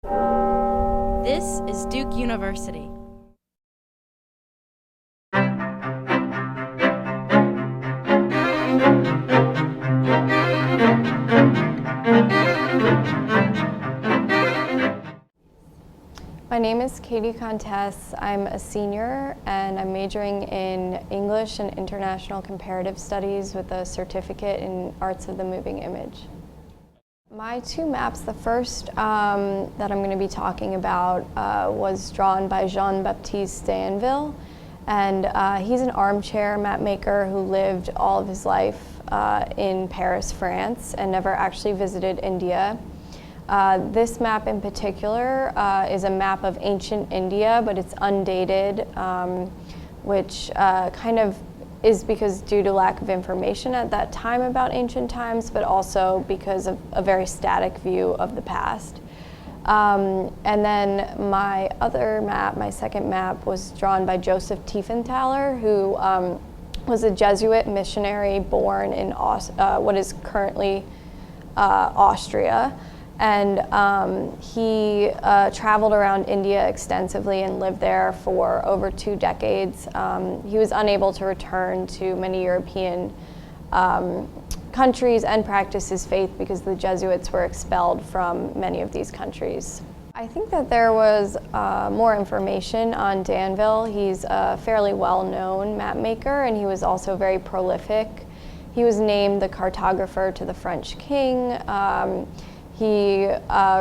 This is Duke University. My name is Contess. I'm a senior and I'm majoring in English and International Comparative Studies with a certificate in Arts of the Moving Image. My two maps, the first that I'm going to be talking about was drawn by Jean-Baptiste d'Anville, and he's an armchair map maker who lived all of his life in Paris, France, and never actually visited India. This map in particular is a map of ancient India, but it's undated, which kind of is because due to lack of information at that time about ancient times, but also because of a very static view of the past. And then my other map, my second map, was drawn by Joseph Tiefenthaler, who was a Jesuit missionary born in what is currently Austria. And he traveled around India extensively and lived there for over 2 decades. He was unable to return to many European countries and practice his faith because the Jesuits were expelled from many of these countries. I think that there was more information on d'Anville. He's a fairly well-known map maker, and he was also very prolific. He was named the cartographer to the French king. He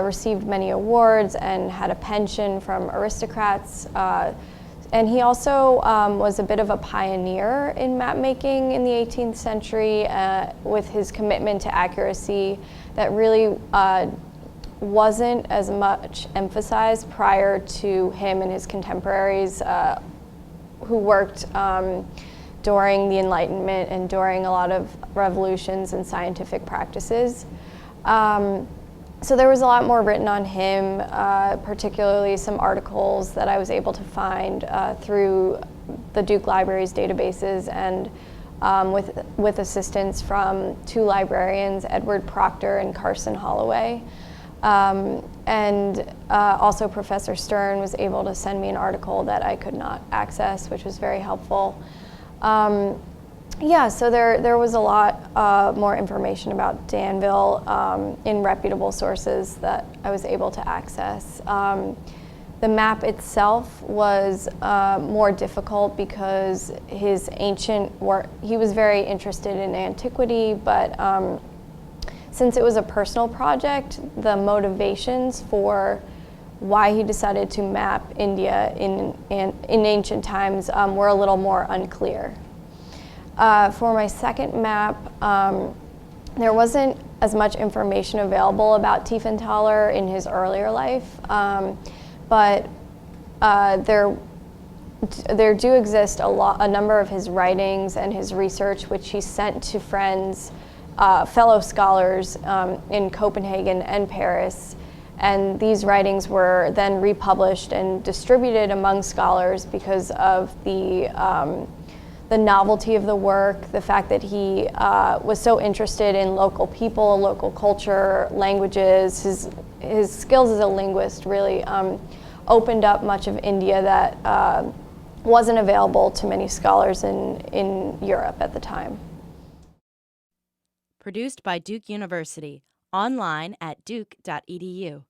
received many awards and had a pension from aristocrats. And he also was a bit of a pioneer in map making in the 18th century with his commitment to accuracy that really wasn't as much emphasized prior to him and his contemporaries who worked during the Enlightenment and during a lot of revolutions and scientific practices. So there was a lot more written on him, particularly some articles that I was able to find through the Duke Library's databases and with assistance from 2 librarians, Edward Proctor and Carson Holloway. And also Professor Stern was able to send me an article that I could not access, which was very helpful. Yeah, so there was a lot more information about d'Anville in reputable sources that I was able to access. The map itself was more difficult because his ancient work, he was very interested in antiquity, but since it was a personal project, the motivations for why he decided to map India in ancient times were a little more unclear. For my second map, there wasn't as much information available about Tiefenthaler in his earlier life, but there do exist a number of his writings and his research which he sent to friends, fellow scholars in Copenhagen and Paris, and these writings were then republished and distributed among scholars because of the novelty of the work, the fact that he was so interested in local people, local culture, languages. His skills as a linguist really opened up much of India that wasn't available to many scholars in Europe at the time. Produced by Duke University, online at duke.edu.